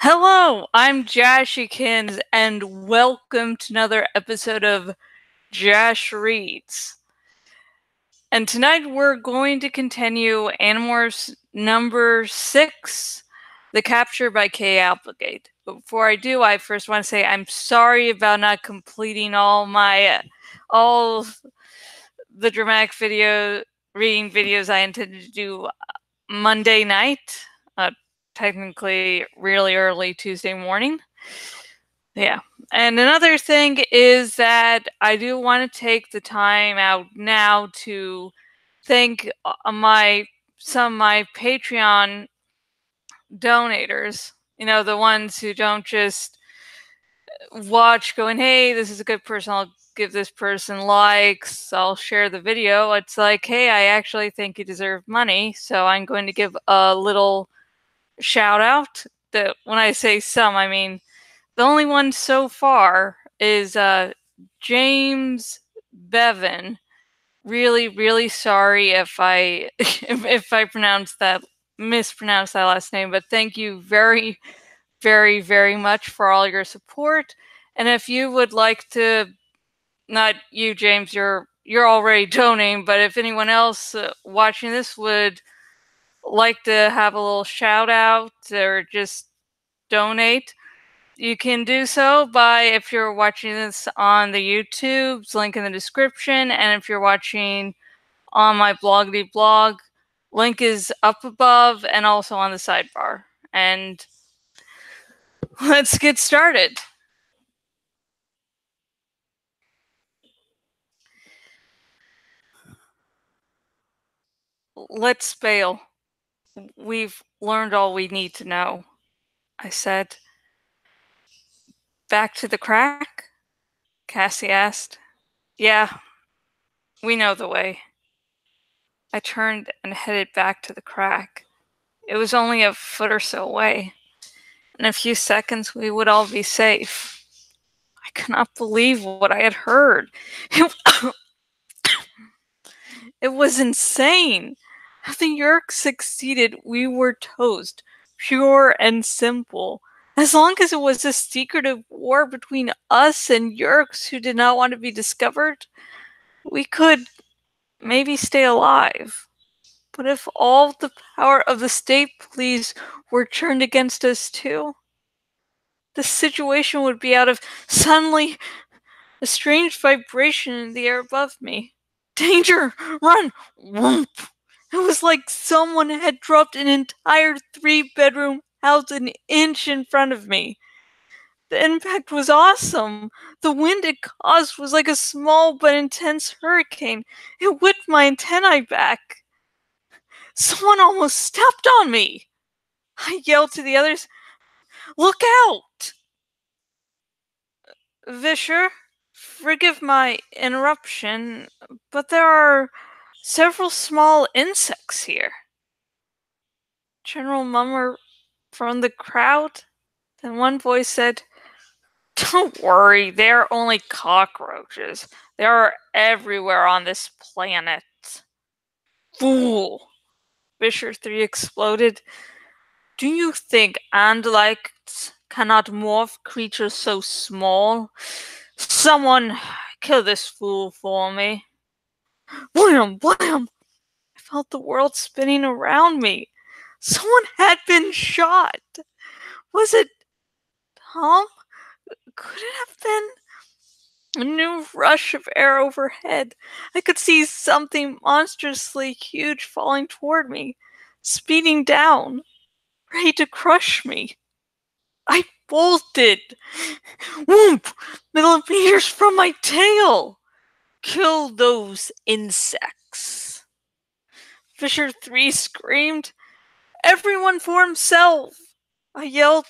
Hello, I'm Jashikins, and welcome to another episode of Jash Reads. And tonight we're going to continue Animorphs number 6, The Capture by K. Applegate. But before I do, I first want to say I'm sorry about not completing all the dramatic reading videos I intended to do Monday night. Technically really early Tuesday morning. Yeah. And another thing is that I do want to take the time out now to thank some of my Patreon donators. You know, the ones who don't just watch going, hey, this is a good person, I'll give this person likes, I'll share the video. It's like, hey, I actually think you deserve money, so I'm going to give a little shout out. That when I say some, I mean the only one so far is James Bevan. Really, really sorry if I if I mispronounced that last name, but thank you very, very, very much for all your support. And if you would like to, not you, James, you're already donating, but if anyone else watching this would like to have a little shout out or just donate, you can do so by, if you're watching this on the YouTube's link in the description, and if you're watching on my bloggity blog, link is up above and also on the sidebar. And let's get started. Let's bail. We've learned all we need to know, I said. Back to the crack? Cassie asked. Yeah, we know the way. I turned and headed back to the crack. It was only a foot or so away. In a few seconds, we would all be safe. I could not believe what I had heard. It was insane. If the Yeerks succeeded, we were toast. Pure and simple. As long as it was a secretive war between us and Yeerks who did not want to be discovered, we could maybe stay alive. But if all the power of the state police were turned against us too, the situation would be out of. Suddenly, a strange vibration in the air above me. Danger! Run! Whoomp! It was like someone had dropped an entire 3-bedroom house an inch in front of me. The impact was awesome. The wind it caused was like a small but intense hurricane. It whipped my antennae back. Someone almost stepped on me. I yelled to the others, "Look out!" Vischer, forgive my interruption, but there are several small insects here. General murmur from the crowd. Then one voice said, "Don't worry, they're only cockroaches. They are everywhere on this planet." Fool! Vischer 3 exploded. Do you think Andalites cannot morph creatures so small? Someone kill this fool for me. Wham! Wham! I felt the world spinning around me. Someone had been shot. Was it Tom? Could it have been? A new rush of air overhead. I could see something monstrously huge falling toward me, speeding down, ready to crush me. I bolted. Whoomp! Millimeters from my tail. Kill those insects. Vischer 3 screamed. Everyone for himself. I yelled.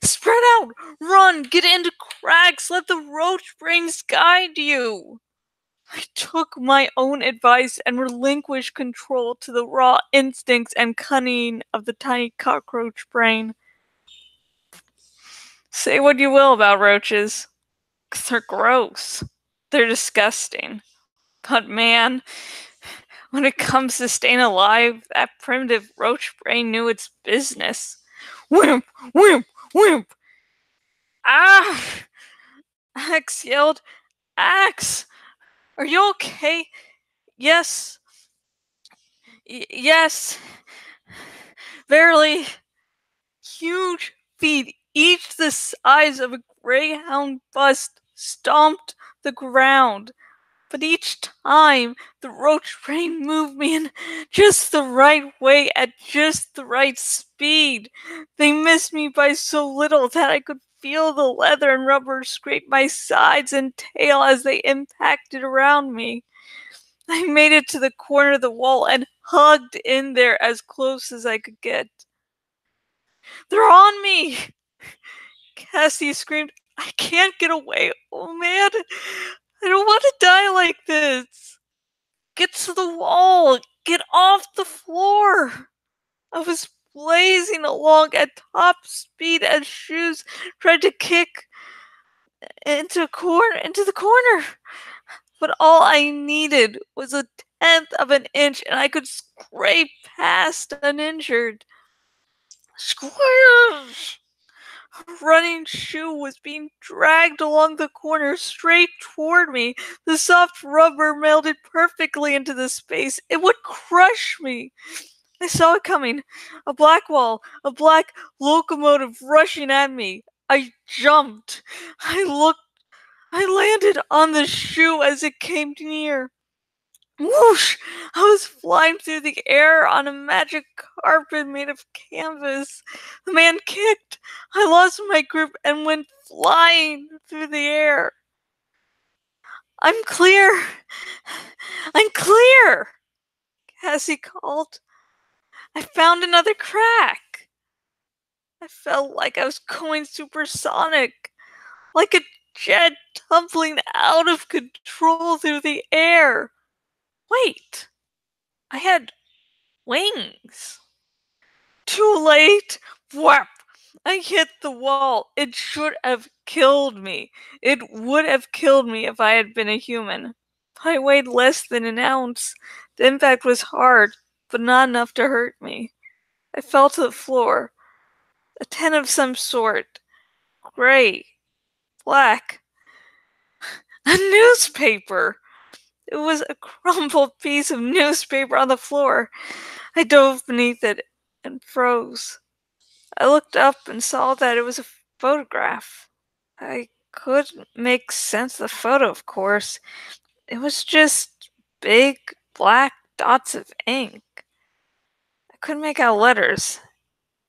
Spread out! Run! Get into cracks! Let the roach brains guide you! I took my own advice and relinquished control to the raw instincts and cunning of the tiny cockroach brain. Say what you will about roaches. They're gross. They're disgusting. But man, when it comes to staying alive, that primitive roach brain knew its business. Wham! Wham! Whoop! Ah! Axe yelled, Axe! Are you okay? Yes. Yes. Verily. Huge feet, each the size of a greyhound bust, stomped the ground. But each time the roach brain moved me in just the right way at just the right speed. They missed me by so little that I could feel the leather and rubber scrape my sides and tail as they impacted around me. I made it to the corner of the wall and hugged in there as close as I could get. They're on me! Cassie screamed, I can't get away. Oh man, I don't want to die like this. Get to the wall. Get off the floor. I was blazing along at top speed as shoes tried to kick into the corner. But all I needed was a tenth of an inch and I could scrape past uninjured. Squish! A running shoe was being dragged along the corner straight toward me. The soft rubber melted perfectly into the space. It would crush me. I saw it coming. A black wall, a black locomotive rushing at me. I jumped. I landed on the shoe as it came near. Whoosh! I was flying through the air on a magic carpet made of canvas. The man kicked. I lost my grip and went flying through the air. I'm clear. I'm clear, Cassie called. I found another crack. I felt like I was going supersonic, like a jet tumbling out of control through the air. Wait, I had wings. Too late! Whap! I hit the wall. It should have killed me. It would have killed me if I had been a human. I weighed less than an ounce. The impact was hard, but not enough to hurt me. I fell to the floor. A tent of some sort. Gray. Black. A newspaper! It was a crumpled piece of newspaper on the floor. I dove beneath it and froze. I looked up and saw that it was a photograph. I couldn't make sense of the photo, of course. It was just big black dots of ink. I couldn't make out letters,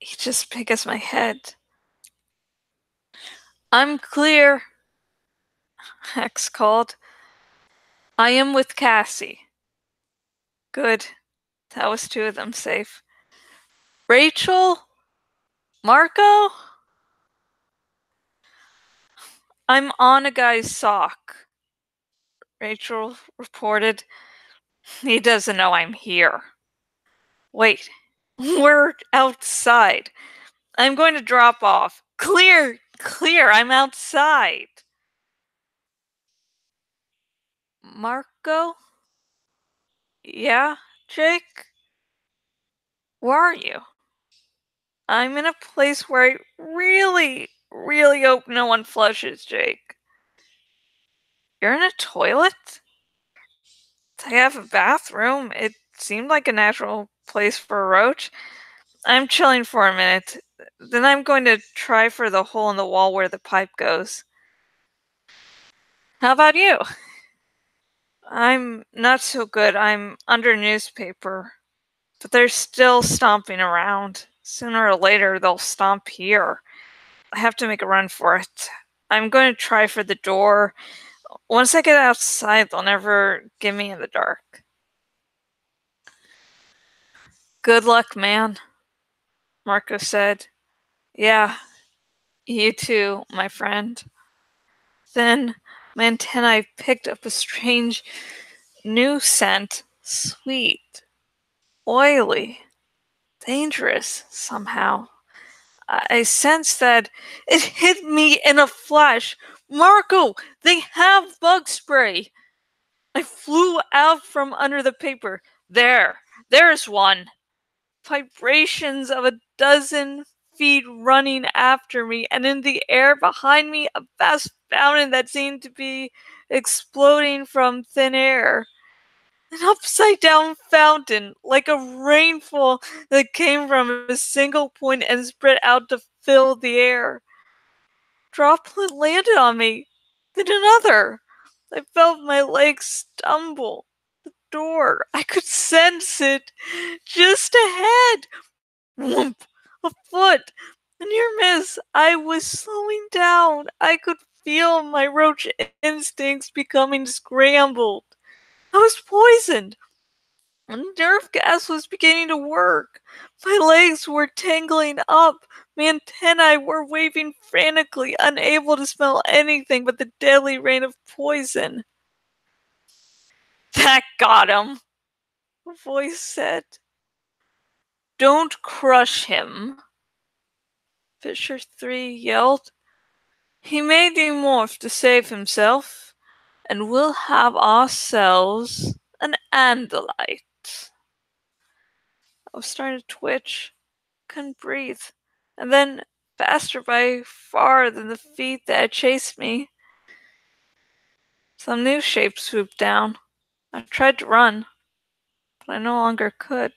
each as big as my head. I'm clear, Hex called. I am with Cassie. Good. That was two of them safe. Rachel? Marco? I'm on a guy's sock, Rachel reported. He doesn't know I'm here. Wait, we're outside. I'm going to drop off. Clear, clear, I'm outside. Marco? Yeah, Jake? Where are you? I'm in a place where I really, really hope no one flushes, Jake. You're in a toilet? I have a bathroom. It seemed like a natural place for a roach. I'm chilling for a minute. Then I'm going to try for the hole in the wall where the pipe goes. How about you? I'm not so good. I'm under newspaper. But they're still stomping around. Sooner or later, they'll stomp here. I have to make a run for it. I'm going to try for the door. Once I get outside, they'll never get me in the dark. Good luck, man, Marco said. Yeah, you too, my friend. Then my antennae picked up a strange new scent. Sweet, oily, dangerous somehow. I sensed that it hit me in a flash. Marco, they have bug spray. I flew out from under the paper. There's one. Vibrations of a dozen feet running after me, and in the air behind me, a vast fountain that seemed to be exploding from thin air. An upside-down fountain, like a rainfall that came from a single point and spread out to fill the air. Droplet landed on me, then another. I felt my legs stumble. The door, I could sense it, just ahead. Whoomp! A foot! A near miss! I was slowing down. I could feel my roach instincts becoming scrambled. I was poisoned. A nerve gas was beginning to work. My legs were tangling up. My antennae were waving frantically, unable to smell anything but the deadly rain of poison. That got him, a voice said. Don't crush him, Fisher 3 yelled. He made the morph to save himself, and we'll have ourselves an andalite. I was starting to twitch, couldn't breathe, and then, faster by far than the feet that had chased me, some new shape swooped down. I tried to run, but I no longer could.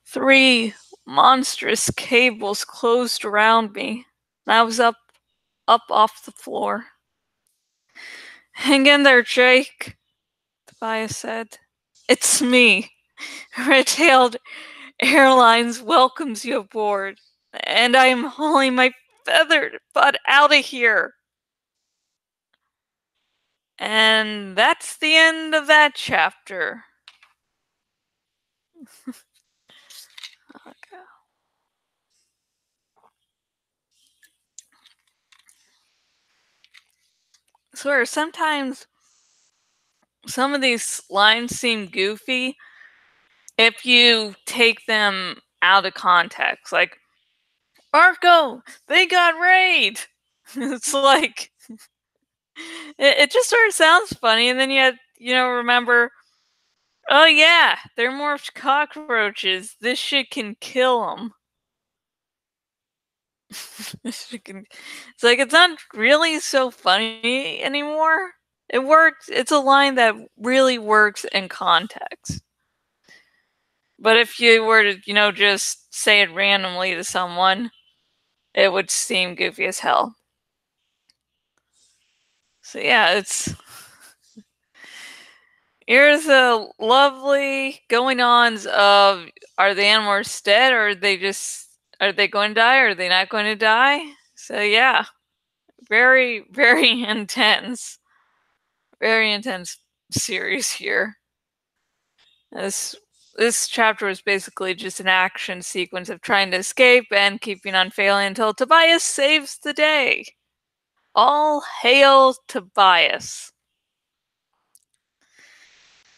Three monstrous cables closed around me, and I was up off the floor. Hang in there, Jake, Tobias said. It's me. Red-tailed Airlines welcomes you aboard, and I am hauling my feathered butt out of here. And that's the end of that chapter. Okay. I swear, sometimes some of these lines seem goofy if you take them out of context. Like, Marco, they got raid! It's like, it just sort of sounds funny, and then you remember, oh yeah, they're morphed cockroaches. This shit can kill them. It's like, it's not really so funny anymore. It works. It's a line that really works in context. But if you were to, just say it randomly to someone, it would seem goofy as hell. So yeah, here's the lovely going-ons of, are the Animorphs dead, or are they going to die, or are they not going to die? So yeah, very, very intense. Very intense series here. This chapter was basically just an action sequence of trying to escape and keeping on failing until Tobias saves the day. All hail Tobias.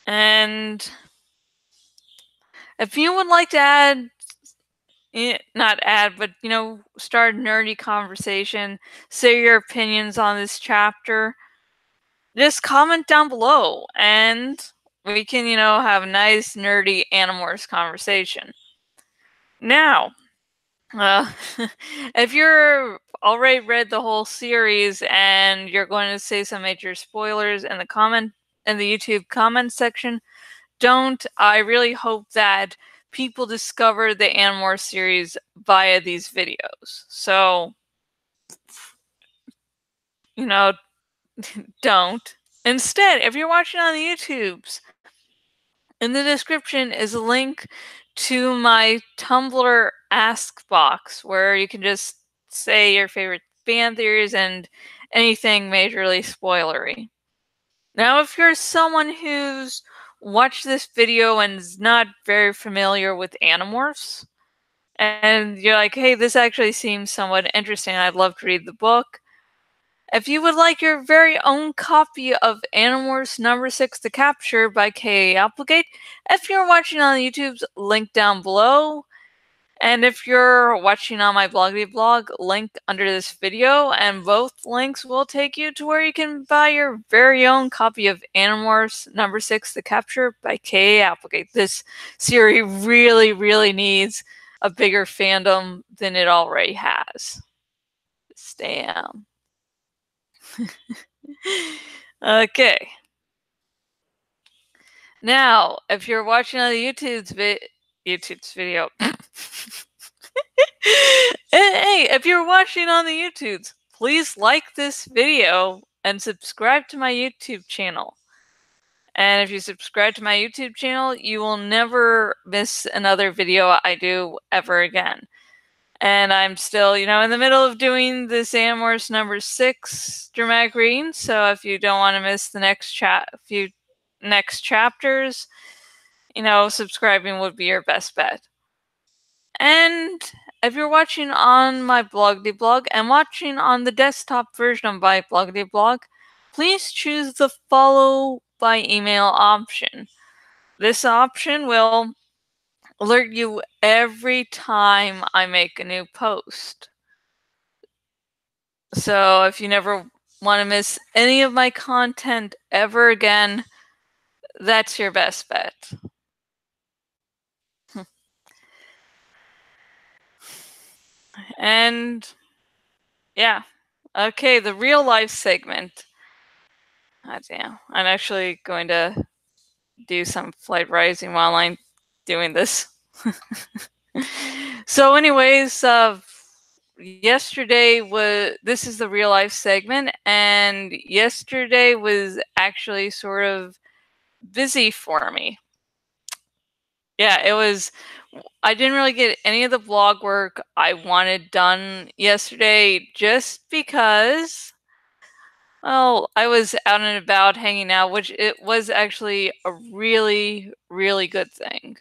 And if you would like to start a nerdy conversation, say your opinions on this chapter, just comment down below and we can, have a nice nerdy Animorphs conversation. Now, if you're already read the whole series and you're going to say some major spoilers in the YouTube comment section, don't. I really hope that people discover the Animorphs series via these videos. So, don't. Instead, if you're watching on the YouTubes, in the description is a link to my Tumblr Ask box where you can just say your favorite fan theories and anything majorly spoilery. Now, if you're someone who's watched this video and is not very familiar with Animorphs, and you're like, hey, this actually seems somewhat interesting, I'd love to read the book. If you would like your very own copy of Animorphs number 6 The Capture by K.A. Applegate, if you're watching on YouTube's link down below. And if you're watching on my Bloggity blog, link under this video, and both links will take you to where you can buy your very own copy of Animorphs #6, The Capture by K.A. Applegate. This series really, really needs a bigger fandom than it already has. Damn. Okay. Now, if you're watching on the YouTube's video, hey, if you're watching on the YouTubes, please like this video and subscribe to my YouTube channel. And if you subscribe to my YouTube channel, you will never miss another video I do ever again. And I'm still, in the middle of doing this Animorphs #6 dramatic reading. So if you don't want to miss the next few next chapters, subscribing would be your best bet. And if you're watching on my Bloggity blog and watching on the desktop version of my Bloggity blog, please choose the follow by email option. This option will alert you every time I make a new post. So if you never want to miss any of my content ever again, that's your best bet. And yeah, okay, the real life segment. Oh, damn, I'm actually going to do some flight rising while I'm doing this. So anyways, this is the real life segment, and yesterday was actually sort of busy for me. Yeah, it was. I didn't really get any of the blog work I wanted done yesterday just because, well, I was out and about hanging out, which it was actually a really, really good thing.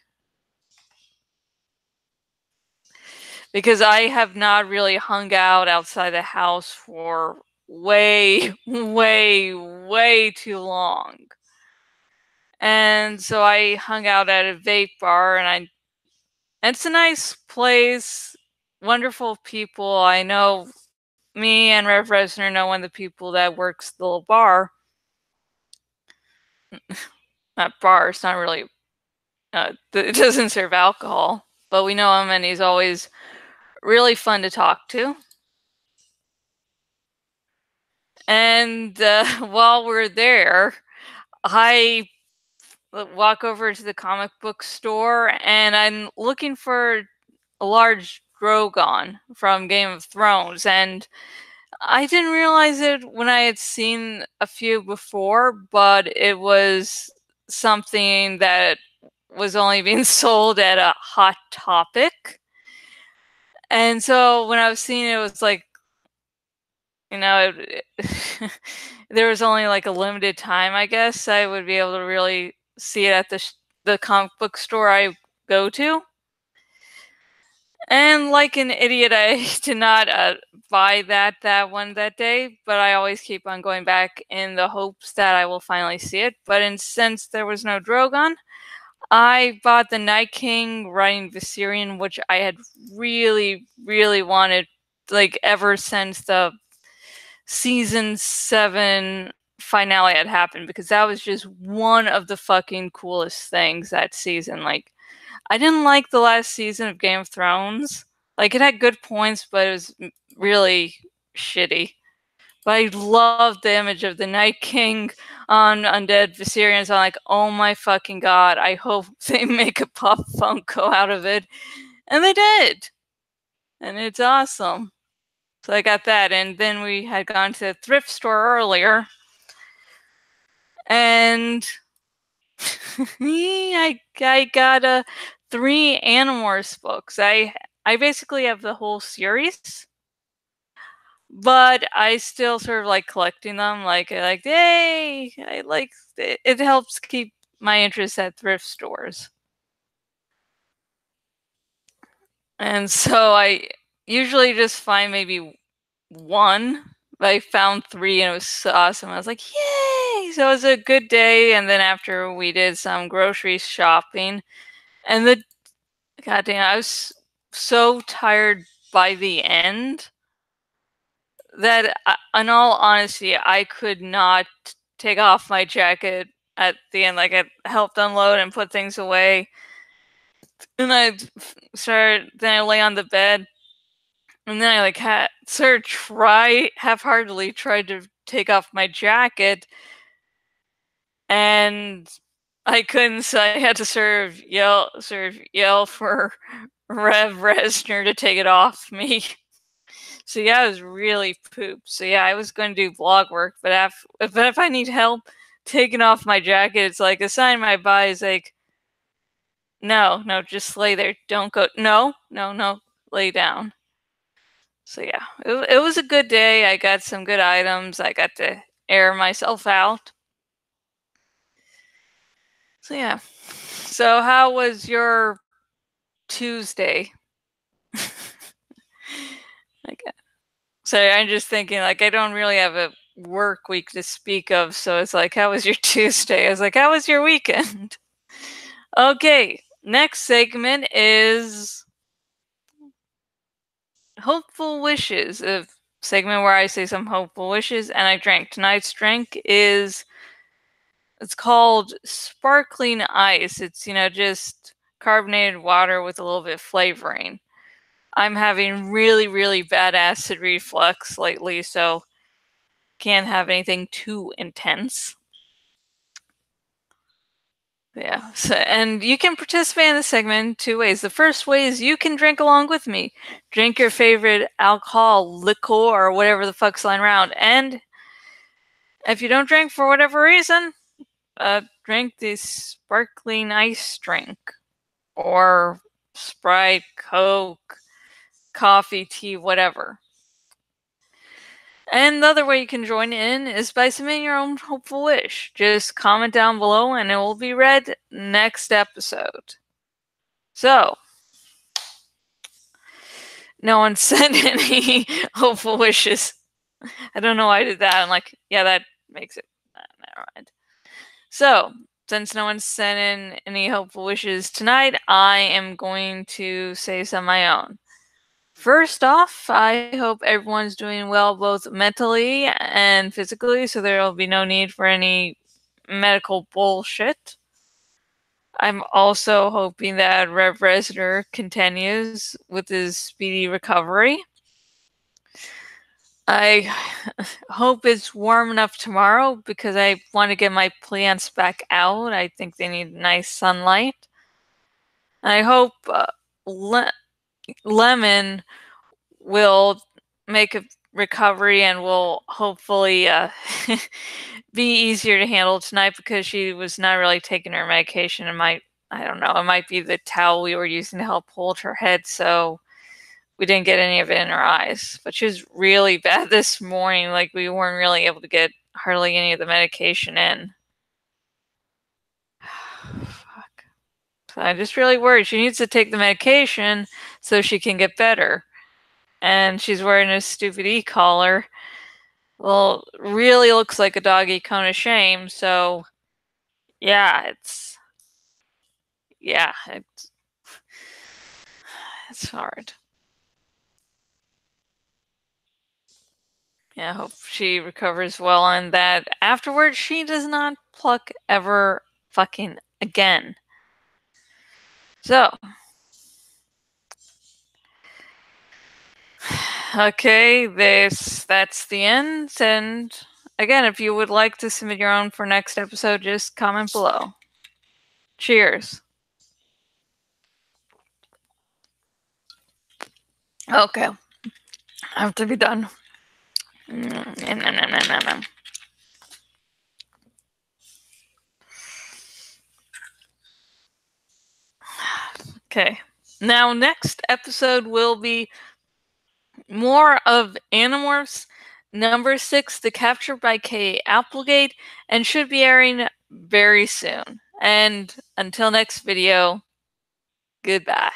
Because I have not really hung out outside the house for way, way, way too long. And so I hung out at a vape bar, and it's a nice place, wonderful people. I know me and Rev Resner know one of the people that works the little bar. Not bar, it's not really, it doesn't serve alcohol, but we know him and he's always really fun to talk to. And while we're there, I walk over to the comic book store and I'm looking for a large Drogon from Game of Thrones, and I didn't realize it when I had seen a few before, but it was something that was only being sold at a Hot Topic. And so when I was seeing it, it was like, there was only like a limited time, I guess, I would be able to really see it at the comic book store I go to. And like an idiot, I did not buy that one that day, but I always keep on going back in the hopes that I will finally see it. But since there was no Drogon, I bought the Night King riding Viserion, which I had really, really wanted, like, ever since the season 7 finale had happened, because that was just one of the fucking coolest things that season. Like, I didn't like the last season of Game of Thrones. Like, it had good points, but it was really shitty. But I loved the image of the Night King on Undead Viserion. So I'm like, oh my fucking god, I hope they make a Pop Funko out of it. And they did. And it's awesome. So I got that. And then we had gone to the thrift store earlier. And I got 3 Animorphs books. I basically have the whole series, but I still sort of like collecting them. Hey, I like it. It helps keep my interest at thrift stores. And so I usually just find maybe one, but I found 3 and it was so awesome. I was like, yay! So it was a good day. And then after we did some grocery shopping, and goddamn, so tired by the end that, in all honesty, I could not take off my jacket at the end. Like, I helped unload and put things away, and then I lay on the bed, and then I like half-heartedly tried to take off my jacket, and I couldn't, so I had to yell for Rev Resner to take it off me. So yeah, I was really pooped. So yeah, I was going to do vlog work, but if I need help taking off my jacket, it's like a sign in my body is like, no, just lay there. Don't go. No, lay down. So yeah, it was a good day. I got some good items. I got to air myself out. So yeah. So how was your Tuesday? Like, sorry, I'm just thinking, like, I don't really have a work week to speak of, so it's like, how was your Tuesday? I was like, how was your weekend? Okay, next segment is hopeful wishes, a segment where I say some hopeful wishes and I drank. Tonight's drink it's called sparkling ice. It's, just carbonated water with a little bit of flavoring. I'm having really, really bad acid reflux lately, so can't have anything too intense. Yeah, and you can participate in the segment in two ways. The first way is you can drink along with me. Drink your favorite alcohol, liquor, or whatever the fuck's lying around. And if you don't drink for whatever reason, drink this sparkling ice drink. Or Sprite, Coke, coffee, tea, whatever. And the other way you can join in is by submitting your own hopeful wish. Just comment down below and it will be read next episode. So, no one sent any hopeful wishes. I don't know why I did that. I'm like, yeah, that makes it. Never mind. So, since no one sent in any hopeful wishes tonight, I am going to say some of my own. First off, I hope everyone's doing well both mentally and physically, so there will be no need for any medical bullshit. I'm also hoping that Rev Resner continues with his speedy recovery. I hope it's warm enough tomorrow because I want to get my plants back out. I think they need nice sunlight. And I hope Lemon will make a recovery and will hopefully be easier to handle tonight because she was not really taking her medication. I don't know, it might be the towel we were using to help hold her head, so we didn't get any of it in her eyes. But she was really bad this morning. Like, we weren't really able to get hardly any of the medication in. Fuck. So I'm just really worried. She needs to take the medication so she can get better. And she's wearing a stupid e-collar. Well, really looks like a doggy cone of shame, so yeah, it's hard. Yeah, I hope she recovers well and that afterwards she does not pluck ever fucking again. So, okay, that's the end. And again, if you would like to submit your own for next episode, just comment below. Cheers. Okay, I have to be done. Okay, now next episode will be more of Animorphs number 6, The Capture by K. Applegate, and should be airing very soon. And until next video, goodbye.